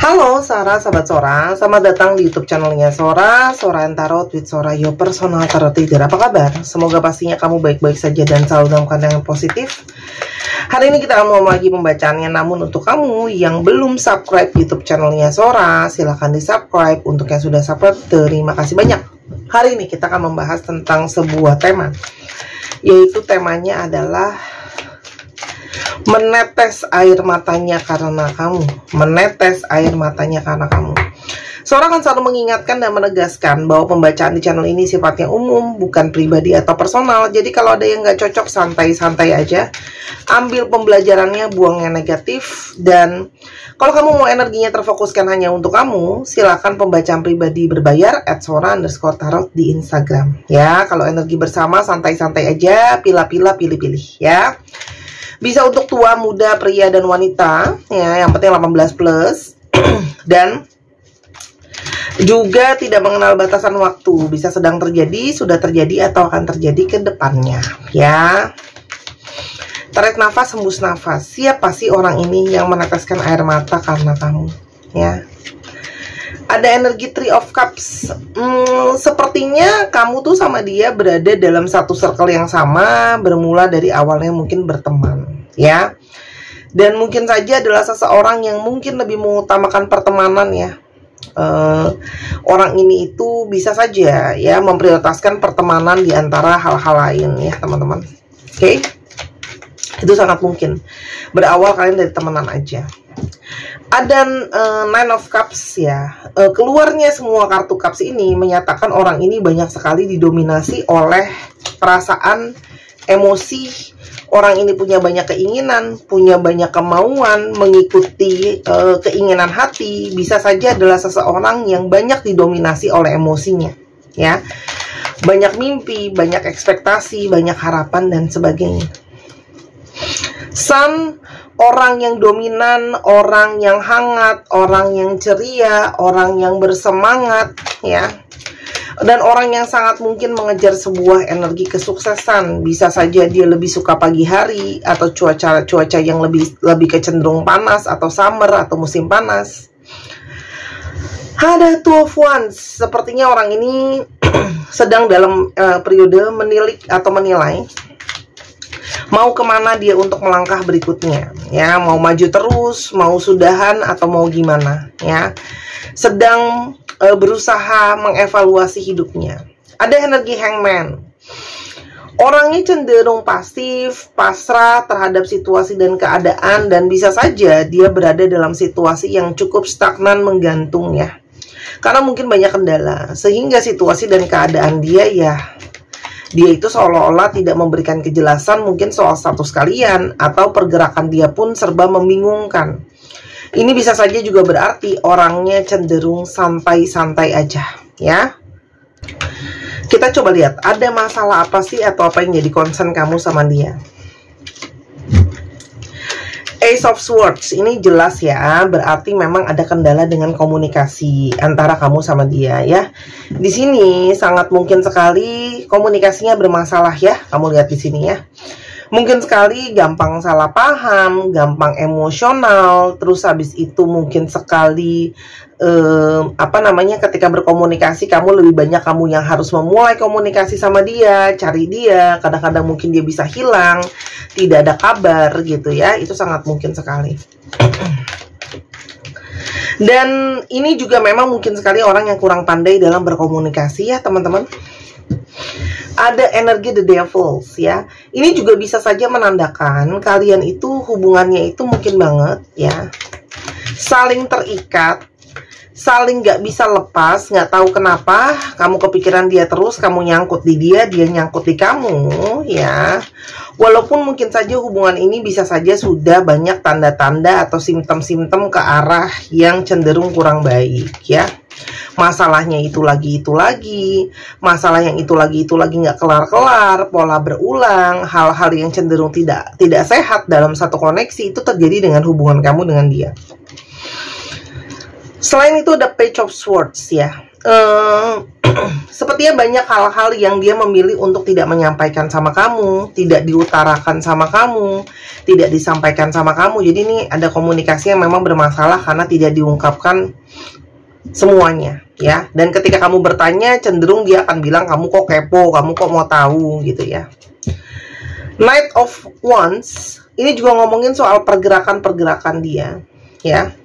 Halo Sora, sahabat Sora, selamat datang di YouTube channelnya Sora, Sora and Tarot with Sora, your personal tarot reader. Apa kabar? Semoga pastinya kamu baik-baik saja dan selalu dalam keadaan yang positif. Hari ini kita mau lagi pembacaannya, namun untuk kamu yang belum subscribe YouTube channelnya Sora, silahkan di subscribe. Untuk yang sudah subscribe, terima kasih banyak. Hari ini kita akan membahas tentang sebuah tema, yaitu temanya adalah menetes air matanya karena kamu. Menetes air matanya karena kamu. Sora akan selalu mengingatkan dan menegaskan bahwa pembacaan di channel ini sifatnya umum, bukan pribadi atau personal. Jadi kalau ada yang nggak cocok, santai-santai aja. Ambil pembelajarannya, buang yang negatif. Dan kalau kamu mau energinya terfokuskan hanya untuk kamu, silakan pembacaan pribadi berbayar @sora_tarot di Instagram. Ya, kalau energi bersama santai-santai aja, pilih-pilih, pilih-pilih ya. Bisa untuk tua, muda, pria, dan wanita ya, yang penting 18 plus. Dan juga tidak mengenal batasan waktu, bisa sedang terjadi, sudah terjadi, atau akan terjadi ke depannya ya. Tarik nafas, hembus nafas. Siapa sih orang ini yang meneteskan air mata karena kamu ya? Ada energi Three of Cups. Sepertinya kamu tuh sama dia berada dalam satu circle yang sama, bermula dari awalnya mungkin berteman ya. Dan mungkin saja adalah seseorang yang mungkin lebih mengutamakan pertemanan ya. Orang ini itu bisa saja ya memprioritaskan pertemanan di antara hal-hal lain ya teman-teman. Oke? Itu sangat mungkin. Berawal kalian dari temenan aja. Ada Nine of Cups ya. Keluarnya semua kartu Cups ini menyatakan orang ini banyak sekali didominasi oleh perasaan, emosi. Orang ini punya banyak keinginan, punya banyak kemauan, mengikuti keinginan hati. Bisa saja adalah seseorang yang banyak didominasi oleh emosinya ya. Banyak mimpi, banyak ekspektasi, banyak harapan dan sebagainya. Sun, orang yang dominan, orang yang hangat, orang yang ceria, orang yang bersemangat ya. Dan orang yang sangat mungkin mengejar sebuah energi kesuksesan. Bisa saja dia lebih suka pagi hari, atau cuaca yang lebih kecenderung panas, atau summer, atau musim panas. Ada Two of Wands. Sepertinya orang ini sedang dalam periode menilik atau menilai mau kemana dia untuk melangkah berikutnya ya. Mau maju terus, mau sudahan, atau mau gimana ya. Sedang berusaha mengevaluasi hidupnya. Ada energi Hangman. Orangnya cenderung pasif, pasrah terhadap situasi dan keadaan, dan bisa saja dia berada dalam situasi yang cukup stagnan, menggantung ya. Karena mungkin banyak kendala, sehingga situasi dan keadaan dia itu seolah-olah tidak memberikan kejelasan mungkin soal status kalian, atau pergerakan dia pun serba membingungkan. Ini bisa saja juga berarti orangnya cenderung santai-santai aja ya. Kita coba lihat, ada masalah apa sih, atau apa yang jadi concern kamu sama dia. Ace of Swords, ini jelas ya, berarti memang ada kendala dengan komunikasi antara kamu sama dia ya. Di sini sangat mungkin sekali komunikasinya bermasalah ya, kamu lihat di sini ya. Mungkin sekali gampang salah paham, gampang emosional, terus habis itu mungkin sekali ketika berkomunikasi kamu lebih banyak kamu yang harus memulai komunikasi sama dia, cari dia, kadang-kadang mungkin dia bisa hilang, tidak ada kabar gitu ya. Itu sangat mungkin sekali. Dan ini juga memang mungkin sekali orang yang kurang pandai dalam berkomunikasi ya teman-teman. Ada energi The Devils ya. Ini juga bisa saja menandakan kalian itu hubungannya itu mungkin banget ya, saling terikat, saling gak bisa lepas. Gak tahu kenapa kamu kepikiran dia terus, kamu nyangkut di dia, dia nyangkut di kamu ya. Walaupun mungkin saja hubungan ini bisa saja sudah banyak tanda-tanda atau simptom-simptom ke arah yang cenderung kurang baik ya. Masalahnya itu lagi, masalah yang itu lagi nggak kelar-kelar, pola berulang, hal-hal yang cenderung tidak sehat dalam satu koneksi itu terjadi dengan hubungan kamu dengan dia. Selain itu ada Page of Swords ya. sepertinya banyak hal-hal yang dia memilih untuk tidak menyampaikan sama kamu, tidak diutarakan sama kamu, tidak disampaikan sama kamu. Jadi ini ada komunikasi yang memang bermasalah karena tidak diungkapkan semuanya, ya. Dan ketika kamu bertanya, cenderung dia akan bilang kamu kok kepo, kamu kok mau tahu, gitu ya. Knight of Wands ini juga ngomongin soal pergerakan-pergerakan dia, ya.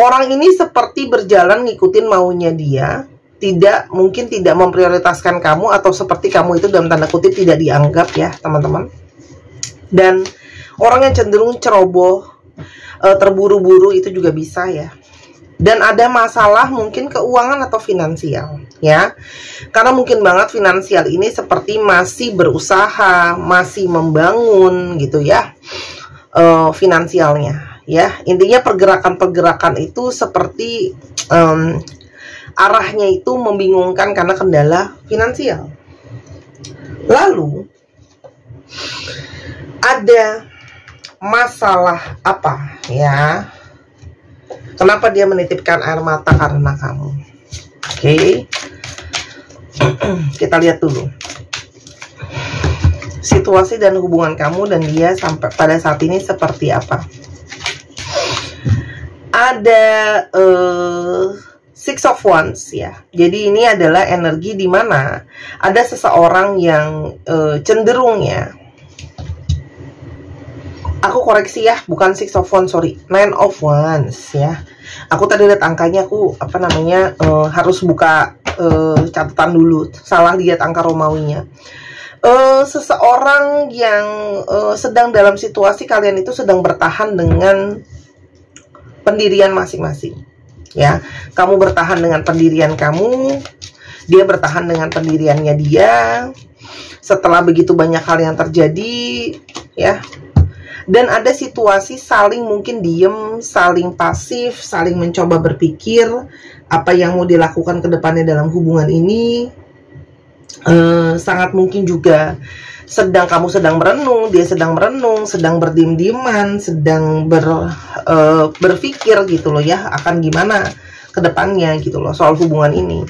Orang ini seperti berjalan ngikutin maunya dia, mungkin tidak memprioritaskan kamu, atau seperti kamu itu dalam tanda kutip tidak dianggap, ya teman-teman. Dan orang yang cenderung ceroboh, terburu-buru itu juga bisa, ya. Dan ada masalah mungkin keuangan atau finansial, ya. Karena mungkin banget finansial ini seperti masih berusaha, masih membangun gitu ya, finansialnya. Ya, intinya pergerakan-pergerakan itu seperti arahnya itu membingungkan karena kendala finansial. Lalu ada masalah apa, ya? Kenapa dia menitipkan air mata? Karena kamu. Oke. Kita lihat dulu situasi dan hubungan kamu dan dia sampai pada saat ini seperti apa. Ada Six of Wands, ya. Jadi ini adalah energi di mana ada seseorang yang cenderung, ya. Aku koreksi ya, bukan Six of Wands, sorry, Nine of Wands, ya. Aku tadi lihat angkanya, aku harus buka catatan dulu, salah lihat angka Romawinya. Seseorang yang sedang dalam situasi kalian itu sedang bertahan dengan pendirian masing-masing, ya. Kamu bertahan dengan pendirian kamu, dia bertahan dengan pendiriannya dia. Setelah begitu banyak hal yang terjadi, ya. Dan ada situasi saling mungkin diem, saling pasif, saling mencoba berpikir apa yang mau dilakukan ke depannya dalam hubungan ini. Sangat mungkin juga kamu sedang merenung, dia sedang merenung, sedang berdiam-diaman, sedang berpikir gitu loh ya, akan gimana ke depannya gitu loh soal hubungan ini.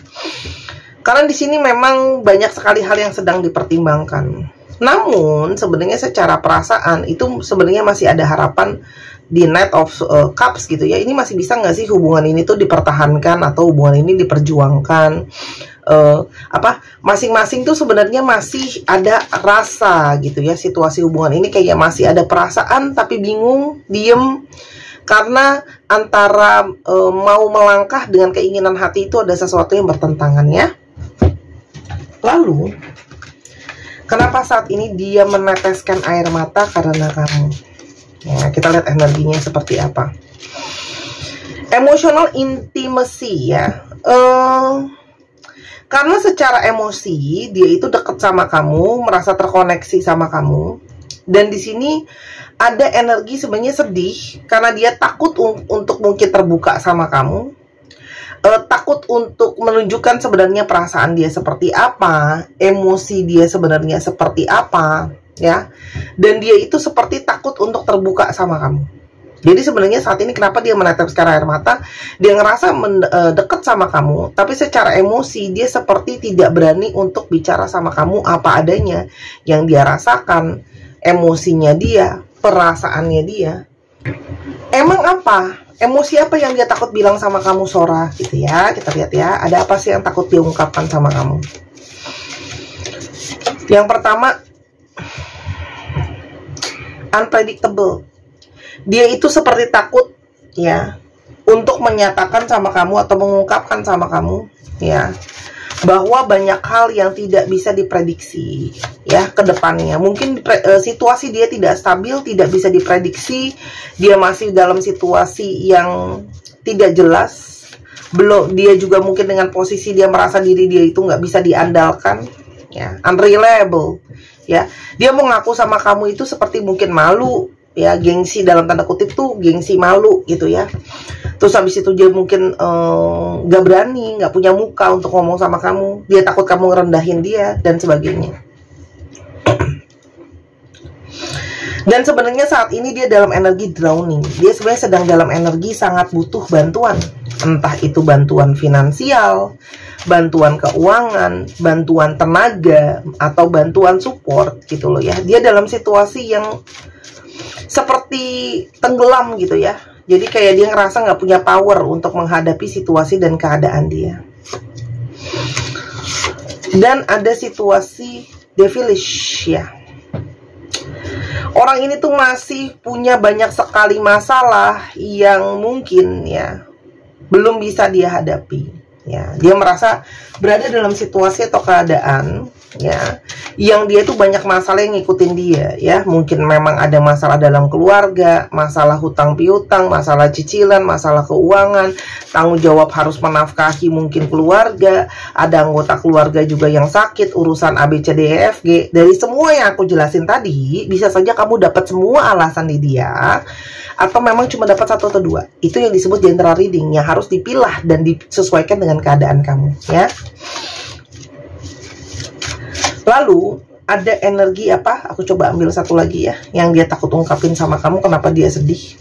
Karena di sini memang banyak sekali hal yang sedang dipertimbangkan. Namun sebenarnya secara perasaan itu sebenarnya masih ada harapan di Knight of Cups gitu ya. Ini masih bisa nggak sih hubungan ini tuh dipertahankan atau hubungan ini diperjuangkan? Masing-masing tuh sebenarnya masih ada rasa gitu ya. Situasi hubungan ini kayak masih ada perasaan tapi bingung, diem, karena antara mau melangkah dengan keinginan hati itu ada sesuatu yang bertentangan, ya. Lalu kenapa saat ini dia meneteskan air mata? Karena kamu, ya. Kita lihat energinya seperti apa. Emotional intimacy, ya. Karena secara emosi dia itu dekat sama kamu, merasa terkoneksi sama kamu, dan di sini ada energi sebenarnya sedih karena dia takut untuk mungkin terbuka sama kamu, takut untuk menunjukkan sebenarnya perasaan dia seperti apa, emosi dia sebenarnya seperti apa, ya. Dan dia itu seperti takut untuk terbuka sama kamu. Jadi sebenarnya saat ini kenapa dia meneteskan air mata? Dia ngerasa deket sama kamu, tapi secara emosi dia seperti tidak berani untuk bicara sama kamu apa adanya yang dia rasakan, emosinya dia, perasaannya dia. Emang apa? Emosi apa yang dia takut bilang sama kamu, Sora? Gitu ya, kita lihat ya. Ada apa sih yang takut dia ungkapkan sama kamu? Yang pertama, unpredictable. Dia itu seperti takut, ya, untuk menyatakan sama kamu atau mengungkapkan sama kamu, ya, bahwa banyak hal yang tidak bisa diprediksi, ya, ke depannya. Mungkin situasi dia tidak stabil, tidak bisa diprediksi. Dia masih dalam situasi yang tidak jelas. Dia juga mungkin dengan posisi dia merasa diri dia itu nggak bisa diandalkan, ya, unreliable, ya. Dia mau ngaku sama kamu itu seperti mungkin malu, ya, gengsi, dalam tanda kutip tuh gengsi, malu gitu ya. Terus habis itu dia mungkin gak berani, gak punya muka untuk ngomong sama kamu. Dia takut kamu ngerendahin dia dan sebagainya. Dan sebenarnya saat ini dia dalam energi drowning. Dia sebenarnya sedang dalam energi sangat butuh bantuan. Entah itu bantuan finansial, bantuan keuangan, bantuan tenaga, atau bantuan support gitu loh ya. Dia dalam situasi yang seperti tenggelam gitu ya. Jadi kayak dia ngerasa nggak punya power untuk menghadapi situasi dan keadaan dia. Dan ada situasi devilish ya. Orang ini tuh masih punya banyak sekali masalah yang mungkin ya belum bisa dia hadapi. Ya, dia merasa berada dalam situasi atau keadaan ya yang dia itu banyak masalah yang ngikutin dia ya. Mungkin memang ada masalah dalam keluarga, masalah hutang piutang, masalah cicilan, masalah keuangan, tanggung jawab harus menafkahi mungkin keluarga, ada anggota keluarga juga yang sakit, urusan ABCDEFG. Dari semua yang aku jelasin tadi, bisa saja kamu dapat semua alasan di dia, atau memang cuma dapat satu atau dua. Itu yang disebut general reading, yang harus dipilah dan disesuaikan dengan keadaan kamu ya. Lalu ada energi apa? Aku coba ambil satu lagi ya, yang dia takut ungkapin sama kamu. Kenapa dia sedih?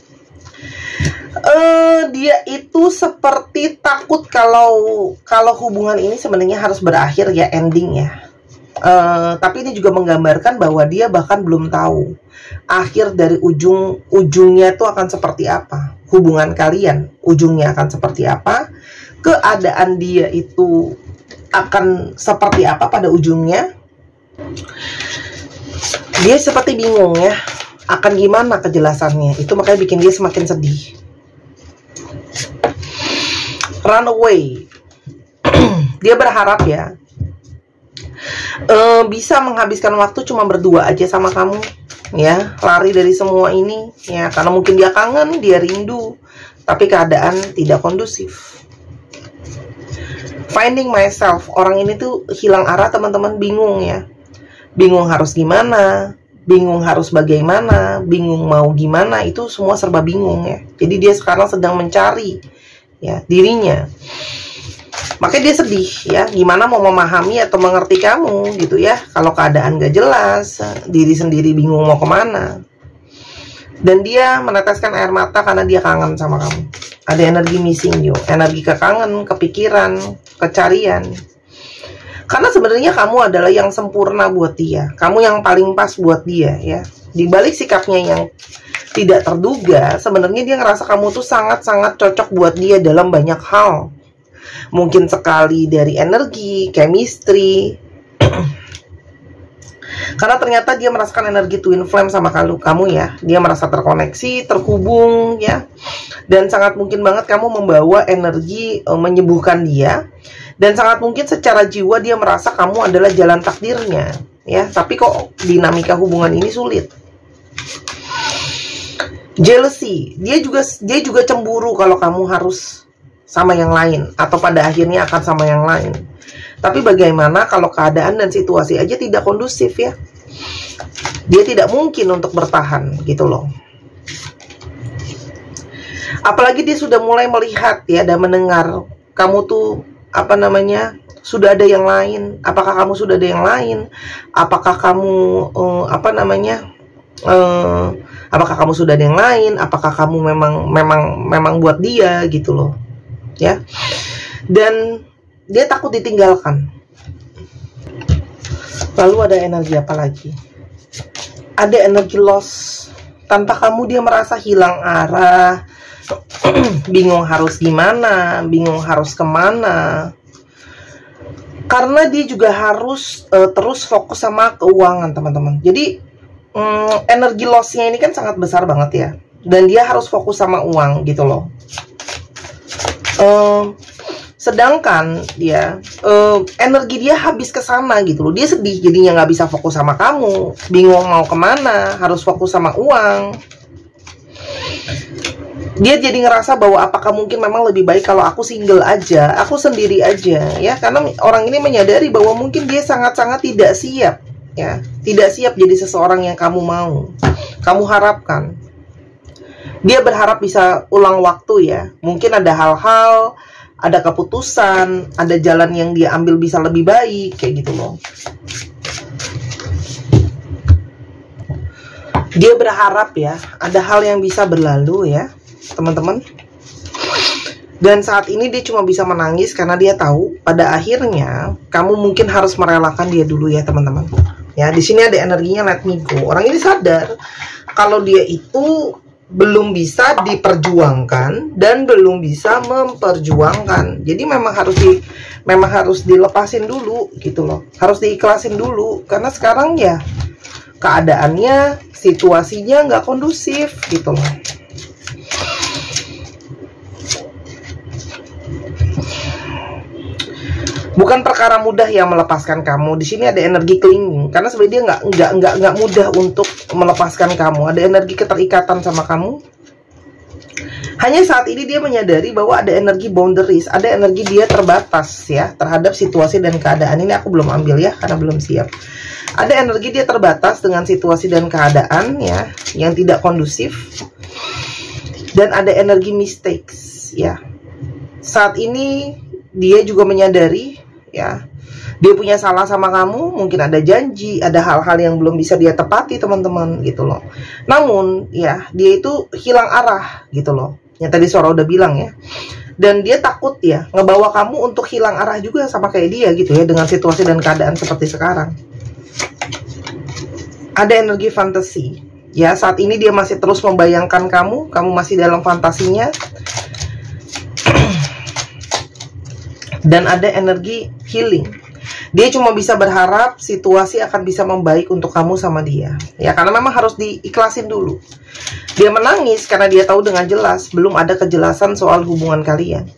Dia itu seperti takut kalau hubungan ini sebenarnya harus berakhir ya, ending ya. Tapi ini juga menggambarkan bahwa dia bahkan belum tahu akhir dari ujungnya itu akan seperti apa. Hubungan kalian ujungnya akan seperti apa, keadaan dia itu akan seperti apa pada ujungnya. Dia seperti bingung ya, akan gimana kejelasannya. Itu makanya bikin dia semakin sedih. Run away. Dia berharap ya bisa menghabiskan waktu cuma berdua aja sama kamu ya, lari dari semua ini ya, karena mungkin dia kangen, dia rindu, tapi keadaan tidak kondusif. Finding myself, orang ini tuh hilang arah teman-teman, bingung ya, bingung harus gimana, bingung harus bagaimana, bingung mau gimana, itu semua serba bingung ya. Jadi dia sekarang sedang mencari ya dirinya. Makanya dia sedih ya, gimana mau memahami atau mengerti kamu gitu ya, kalau keadaan gak jelas, diri sendiri bingung mau kemana. Dan dia meneteskan air mata karena dia kangen sama kamu. Ada energi missing you, energi kekangen, kepikiran, kecarian. Karena sebenarnya kamu adalah yang sempurna buat dia, kamu yang paling pas buat dia ya. Di balik sikapnya yang tidak terduga, sebenarnya dia ngerasa kamu tuh sangat-sangat cocok buat dia dalam banyak hal. Mungkin sekali dari energi, chemistry. Karena ternyata dia merasakan energi twin flame sama kamu ya. Dia merasa terkoneksi, terhubung ya. Dan sangat mungkin banget kamu membawa energi menyembuhkan dia. Dan sangat mungkin secara jiwa dia merasa kamu adalah jalan takdirnya ya. Tapi kok dinamika hubungan ini sulit. Jealousy, dia juga cemburu kalau kamu harus sama yang lain, atau pada akhirnya akan sama yang lain. Tapi bagaimana kalau keadaan dan situasi aja tidak kondusif ya? Dia tidak mungkin untuk bertahan gitu loh. Apalagi dia sudah mulai melihat ya dan mendengar kamu tuh sudah ada yang lain. Apakah kamu sudah ada yang lain? Apakah kamu apakah kamu sudah ada yang lain? Apakah kamu memang buat dia gitu loh ya. Dan dia takut ditinggalkan. Lalu ada energi apa lagi? Ada energi loss. Tanpa kamu dia merasa hilang arah, bingung harus gimana, bingung harus kemana. Karena dia juga harus terus fokus sama keuangan teman-teman. Jadi energi lossnya ini kan sangat besar banget ya. Dan dia harus fokus sama uang gitu loh. Sedangkan dia energi dia habis ke sana gitu loh. Dia sedih jadinya nggak bisa fokus sama kamu, bingung mau kemana, harus fokus sama uang. Dia jadi ngerasa bahwa apakah mungkin memang lebih baik kalau aku single aja, aku sendiri aja ya. Karena orang ini menyadari bahwa mungkin dia sangat-sangat tidak siap ya, tidak siap jadi seseorang yang kamu mau, kamu harapkan. Dia berharap bisa ulang waktu ya. Mungkin ada hal-hal, ada keputusan, ada jalan yang dia ambil bisa lebih baik, kayak gitu loh. Dia berharap ya, ada hal yang bisa berlalu ya, teman-teman. Dan saat ini dia cuma bisa menangis karena dia tahu pada akhirnya kamu mungkin harus merelakan dia dulu ya teman-teman. Ya, di sini ada energinya let me go. Orang ini sadar kalau dia itu belum bisa diperjuangkan dan belum bisa memperjuangkan. Jadi memang harus dilepasin dulu gitu loh. Harus diikhlasin dulu karena sekarang ya keadaannya, situasinya nggak kondusif gitu loh. Bukan perkara mudah yang melepaskan kamu. Di sini ada energi clinging karena sebenarnya dia nggak mudah untuk melepaskan kamu. Ada energi keterikatan sama kamu. Hanya saat ini dia menyadari bahwa ada energi boundaries, ada energi dia terbatas ya terhadap situasi dan keadaan. Ini aku belum ambil ya karena belum siap. Ada energi dia terbatas dengan situasi dan keadaan ya yang tidak kondusif. Dan ada energi mistakes ya. Saat ini dia juga menyadari ya dia punya salah sama kamu, mungkin ada janji, ada hal-hal yang belum bisa dia tepati teman-teman gitu loh. Namun ya dia itu hilang arah gitu loh. Yang tadi Sora udah bilang ya. Dan dia takut ya ngebawa kamu untuk hilang arah juga sama kayak dia gitu ya dengan situasi dan keadaan seperti sekarang. Ada energi fantasi ya, saat ini dia masih terus membayangkan kamu masih dalam fantasinya. Dan ada energi healing. Dia cuma bisa berharap situasi akan bisa membaik untuk kamu sama dia. Ya, karena memang harus diikhlasin dulu. Dia menangis karena dia tahu dengan jelas belum ada kejelasan soal hubungan kalian.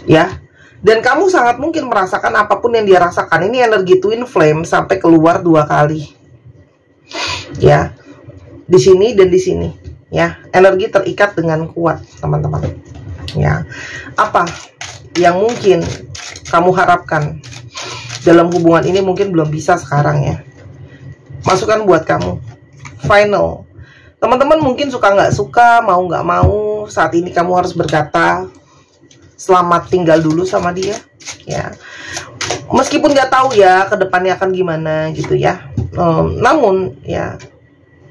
Ya. Dan kamu sangat mungkin merasakan apapun yang dia rasakan. Ini energi twin flame sampai keluar 2 kali. Ya. Di sini dan di sini. Ya, energi terikat dengan kuat, teman-teman. Ya. Apa yang mungkin kamu harapkan dalam hubungan ini mungkin belum bisa sekarang ya. Masukan buat kamu. Final. Teman-teman mungkin suka nggak suka, mau nggak mau, saat ini kamu harus berkata selamat tinggal dulu sama dia. Ya. Meskipun nggak tahu ya ke depannya akan gimana gitu ya. Namun ya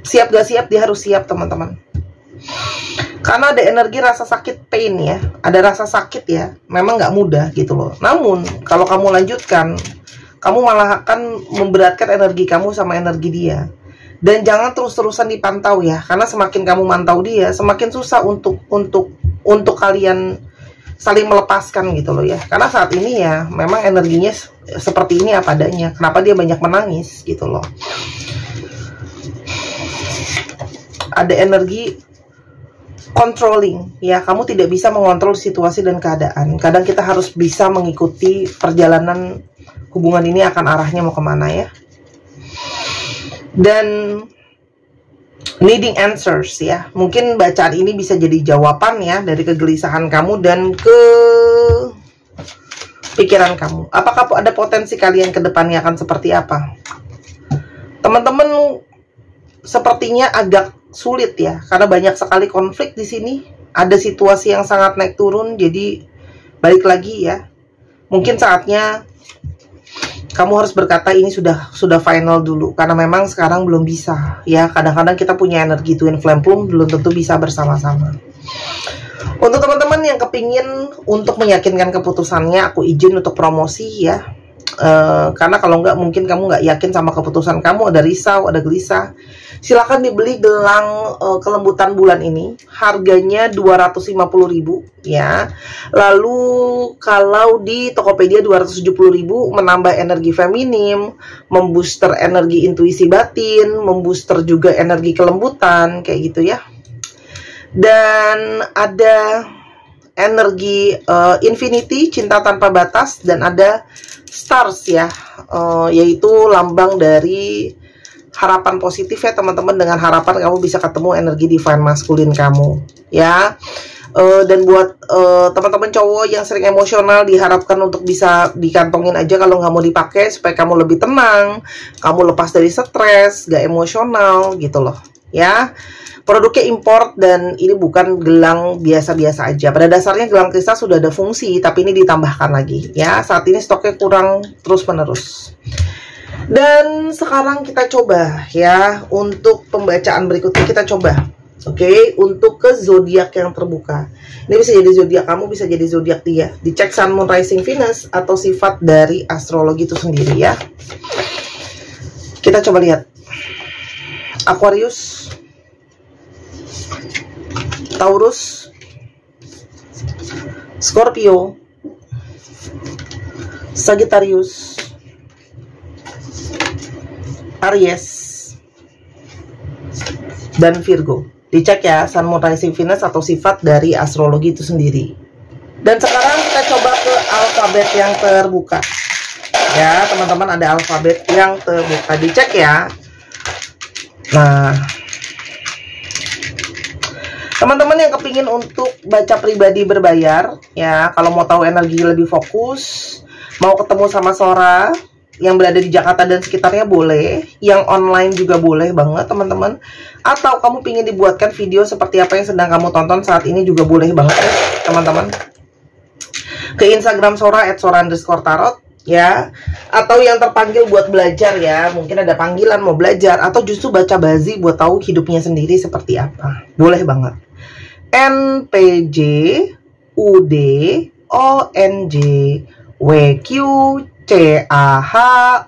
siap gak siap dia harus siap teman-teman. Karena ada energi rasa sakit, pain ya. Ada rasa sakit ya. Memang nggak mudah gitu loh. Namun kalau kamu lanjutkan, kamu malah akan memberatkan energi kamu sama energi dia. Dan jangan terus-terusan dipantau ya. Karena semakin kamu mantau dia, semakin susah untuk kalian saling melepaskan gitu loh ya. Karena saat ini ya memang energinya seperti ini apa adanya. Kenapa dia banyak menangis gitu loh. Ada energi controlling ya, kamu tidak bisa mengontrol situasi dan keadaan. Kadang kita harus bisa mengikuti perjalanan hubungan ini akan arahnya mau kemana ya. Dan needing answers ya, mungkin bacaan ini bisa jadi jawaban ya dari kegelisahan kamu dan ke pikiran kamu. Apakah ada potensi kalian ke depannya akan seperti apa? Teman-teman sepertinya agak sulit ya, karena banyak sekali konflik di sini. Ada situasi yang sangat naik turun, jadi balik lagi ya. Mungkin saatnya kamu harus berkata ini sudah final dulu, karena memang sekarang belum bisa ya. Kadang-kadang kita punya energi twin flame belum tentu bisa bersama-sama. Untuk teman-teman yang kepingin untuk meyakinkan keputusannya, aku izin untuk promosi ya. Karena kalau nggak mungkin kamu nggak yakin sama keputusan kamu, ada risau, ada gelisah. Silakan dibeli gelang kelembutan bulan ini. Harganya 250.000 ya. Lalu kalau di Tokopedia 270.000, menambah energi feminim, membooster energi intuisi batin, membooster juga energi kelembutan kayak gitu ya. Dan ada energi infinity, cinta tanpa batas, dan ada stars ya, yaitu lambang dari harapan positif ya teman-teman. Dengan harapan kamu bisa ketemu energi divine maskulin kamu ya. Dan buat teman-teman cowok yang sering emosional, diharapkan untuk bisa dikantongin aja kalau nggak mau dipakai, supaya kamu lebih tenang, kamu lepas dari stres, gak emosional gitu loh ya. Produknya import dan ini bukan gelang biasa-biasa aja. Pada dasarnya gelang kristal sudah ada fungsi, tapi ini ditambahkan lagi ya. Saat ini stoknya kurang terus-menerus. Dan sekarang kita coba ya, untuk pembacaan berikutnya kita coba Oke, untuk ke zodiak yang terbuka. Ini bisa jadi zodiak kamu, bisa jadi zodiak dia. Dicek Sun, Moon, Rising, Venus atau sifat dari astrologi itu sendiri ya. Kita coba lihat. Aquarius, Taurus, Scorpio, Sagittarius, Aries, dan Virgo. Dicek ya, Sun, Moon, Rising, Venus atau sifat dari astrologi itu sendiri. Dan sekarang kita coba ke alfabet yang terbuka. Ya, teman-teman, ada alfabet yang terbuka. Dicek ya. Nah, teman-teman yang kepingin untuk baca pribadi berbayar, ya, kalau mau tahu energi lebih fokus, mau ketemu sama Sora yang berada di Jakarta dan sekitarnya boleh, yang online juga boleh banget teman-teman, atau kamu pingin dibuatkan video seperti apa yang sedang kamu tonton saat ini juga boleh banget ya teman-teman. Ke Instagram Sora @sora_tarot ya, atau yang terpanggil buat belajar ya, mungkin ada panggilan mau belajar, atau justru baca bazi buat tahu hidupnya sendiri seperti apa, boleh banget. NPJ UD ONJ WQ CAHOYS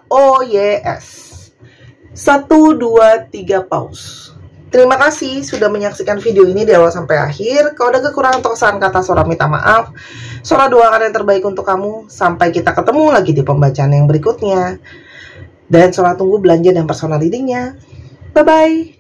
1, 2, 3 pause. Terima kasih sudah menyaksikan video ini di awal sampai akhir. Kalau ada kekurangan atau kesalahan kata, Sora minta maaf. Sora doakan yang terbaik untuk kamu. Sampai kita ketemu lagi di pembacaan yang berikutnya. Dan Sora tunggu belanja dan personal readingnya. Bye-bye.